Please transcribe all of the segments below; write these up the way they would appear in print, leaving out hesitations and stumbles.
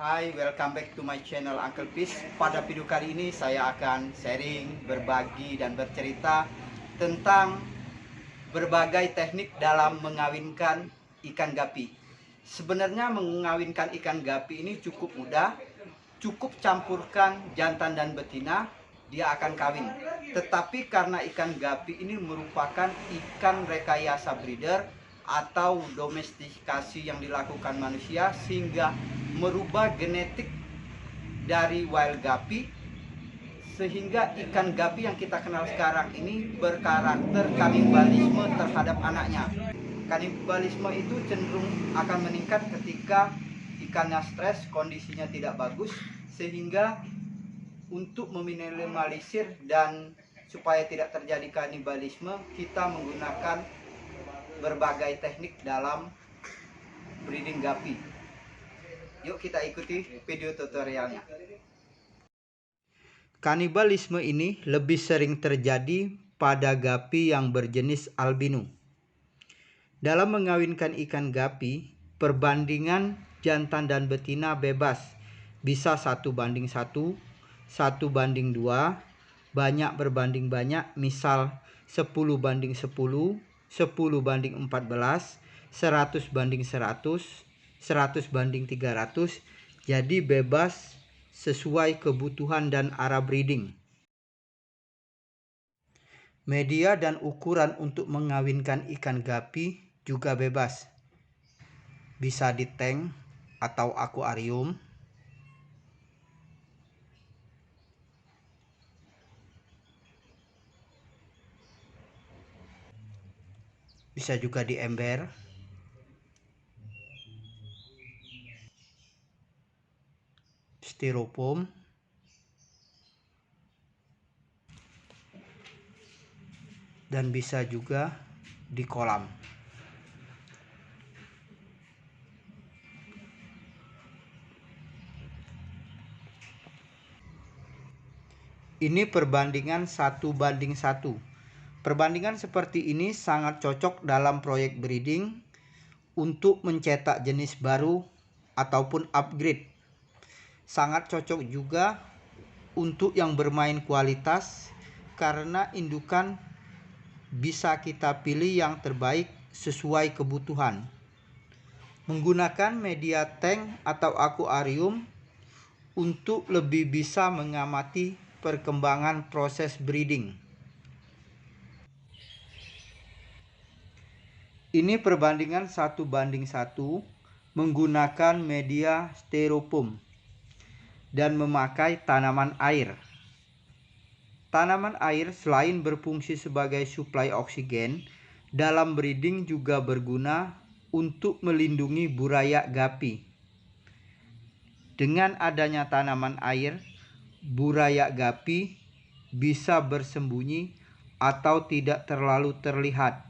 Hai, welcome back to my channel Uncle Peace. Pada video kali ini saya akan sharing, berbagi, dan bercerita tentang berbagai teknik dalam mengawinkan ikan gapi. Sebenarnya mengawinkan ikan gapi ini cukup mudah. Cukup campurkan jantan dan betina, dia akan kawin. Tetapi karena ikan gapi ini merupakan ikan rekayasa breeder atau domestikasi yang dilakukan manusia sehingga merubah genetik dari wild gapi, sehingga ikan gapi yang kita kenal sekarang ini berkarakter kanibalisme terhadap anaknya. Kanibalisme itu cenderung akan meningkat ketika ikannya stres, kondisinya tidak bagus, sehingga untuk meminimalisir dan supaya tidak terjadi kanibalisme, kita menggunakan berbagai teknik dalam breeding gapi. Yuk kita ikuti video tutorialnya. Kanibalisme ini lebih sering terjadi pada gapi yang berjenis albino. Dalam mengawinkan ikan gapi, perbandingan jantan dan betina bebas. Bisa 1:1, 1:2, banyak berbanding banyak, misal 10:10, 10:14, 100:100, 100:300. Jadi bebas sesuai kebutuhan dan arah breeding. Media dan ukuran untuk mengawinkan ikan gapi juga bebas. Bisa di tank atau akuarium. Bisa juga di ember. Styrofoam. Dan bisa juga di kolam. Ini perbandingan 1:1. Perbandingan seperti ini sangat cocok dalam proyek breeding untuk mencetak jenis baru ataupun upgrade. Sangat cocok juga untuk yang bermain kualitas karena indukan bisa kita pilih yang terbaik sesuai kebutuhan. Menggunakan media tank atau akuarium untuk lebih bisa mengamati perkembangan proses breeding. Ini perbandingan 1:1 menggunakan media styrofoam dan memakai tanaman air. Tanaman air selain berfungsi sebagai suplai oksigen, dalam breeding juga berguna untuk melindungi buraya gapi. Dengan adanya tanaman air, buraya gapi bisa bersembunyi atau tidak terlalu terlihat.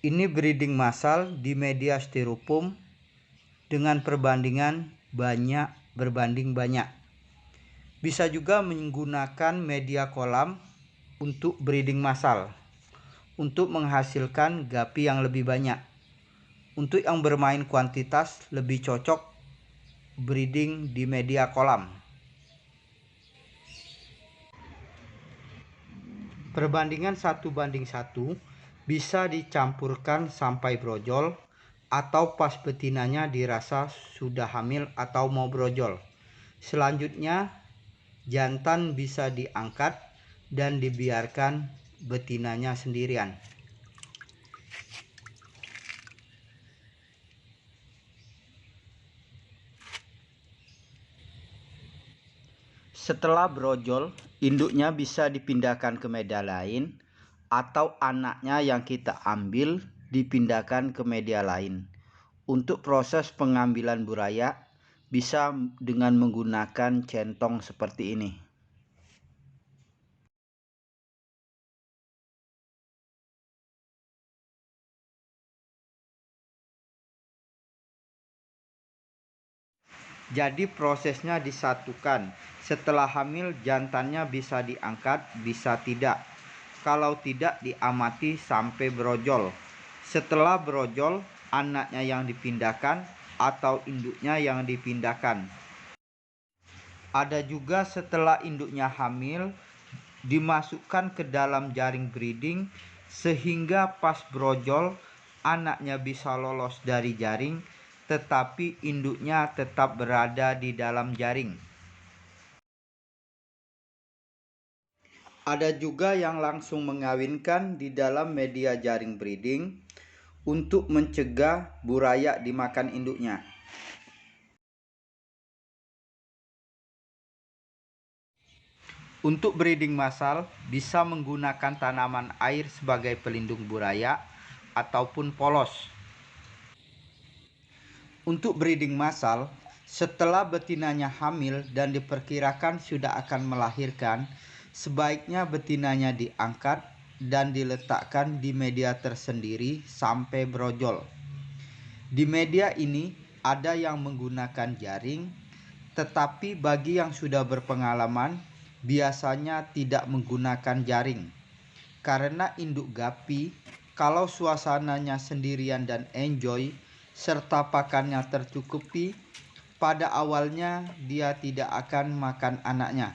Ini breeding massal di media styrofoam dengan perbandingan banyak berbanding banyak. Bisa juga menggunakan media kolam untuk breeding massal untuk menghasilkan gapi yang lebih banyak. Untuk yang bermain kuantitas lebih cocok breeding di media kolam. Perbandingan 1:1 bisa dicampurkan sampai brojol atau pas betinanya dirasa sudah hamil atau mau brojol. Selanjutnya jantan bisa diangkat dan dibiarkan betinanya sendirian. Setelah brojol, induknya bisa dipindahkan ke media lain atau anaknya yang kita ambil dipindahkan ke media lain. Untuk proses pengambilan buraya bisa dengan menggunakan centong seperti ini. Jadi prosesnya disatukan. Setelah hamil jantannya bisa diangkat, bisa tidak. Kalau tidak diamati sampai brojol. Setelah brojol, anaknya yang dipindahkan atau induknya yang dipindahkan. Ada juga setelah induknya hamil, dimasukkan ke dalam jaring breeding sehingga pas brojol anaknya bisa lolos dari jaring, tetapi induknya tetap berada di dalam jaring. Ada juga yang langsung mengawinkan di dalam media jaring breeding untuk mencegah buraya dimakan induknya. Untuk breeding massal bisa menggunakan tanaman air sebagai pelindung buraya ataupun polos. Untuk breeding massal, setelah betinanya hamil dan diperkirakan sudah akan melahirkan, sebaiknya betinanya diangkat dan diletakkan di media tersendiri sampai brojol. Di media ini ada yang menggunakan jaring, tetapi bagi yang sudah berpengalaman biasanya tidak menggunakan jaring. Karena induk gapi, kalau suasananya sendirian dan enjoy serta pakannya tercukupi, pada awalnya dia tidak akan makan anaknya.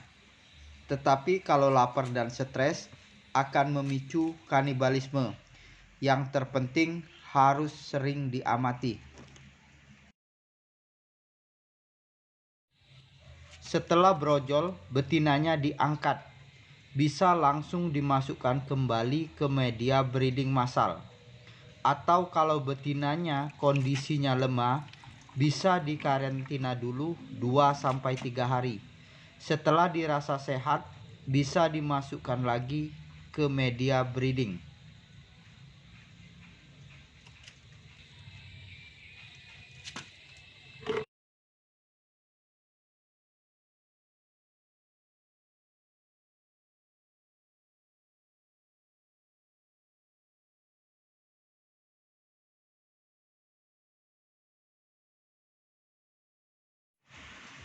Tetapi kalau lapar dan stres akan memicu kanibalisme. Yang terpenting harus sering diamati. Setelah brojol, betinanya diangkat. Bisa langsung dimasukkan kembali ke media breeding massal. Atau kalau betinanya kondisinya lemah, bisa dikarantina dulu 2-3 hari. Setelah dirasa sehat, bisa dimasukkan lagi ke media breeding.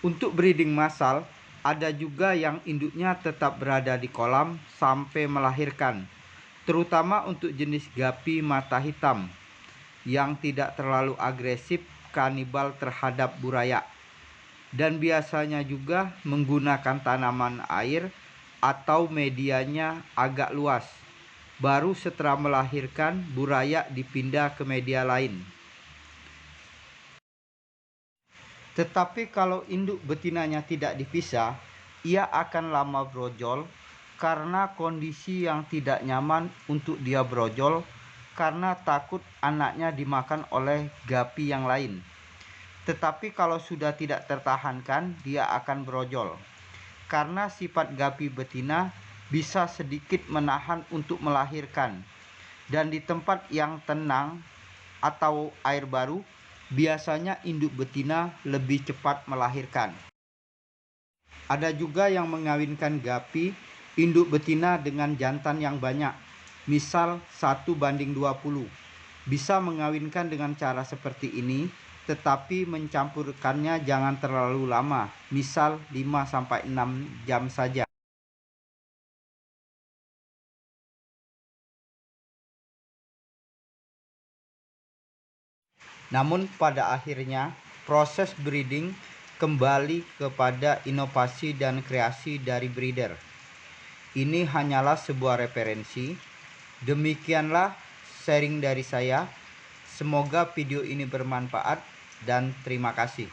Untuk breeding massal, ada juga yang induknya tetap berada di kolam sampai melahirkan, terutama untuk jenis gapi mata hitam yang tidak terlalu agresif kanibal terhadap buraya, dan biasanya juga menggunakan tanaman air atau medianya agak luas. Baru setelah melahirkan, buraya dipindah ke media lain. Tetapi kalau induk betinanya tidak dipisah, ia akan lama brojol karena kondisi yang tidak nyaman untuk dia brojol karena takut anaknya dimakan oleh gapi yang lain. Tetapi kalau sudah tidak tertahankan, dia akan brojol. Karena sifat gapi betina bisa sedikit menahan untuk melahirkan. Dan di tempat yang tenang atau air baru, biasanya induk betina lebih cepat melahirkan. Ada juga yang mengawinkan gapi induk betina dengan jantan yang banyak, misal 1:20. Bisa mengawinkan dengan cara seperti ini, tetapi mencampurkannya jangan terlalu lama, misal 5-6 jam saja. Namun pada akhirnya proses breeding kembali kepada inovasi dan kreasi dari breeder. Ini hanyalah sebuah referensi. Demikianlah sharing dari saya. Semoga video ini bermanfaat dan terima kasih.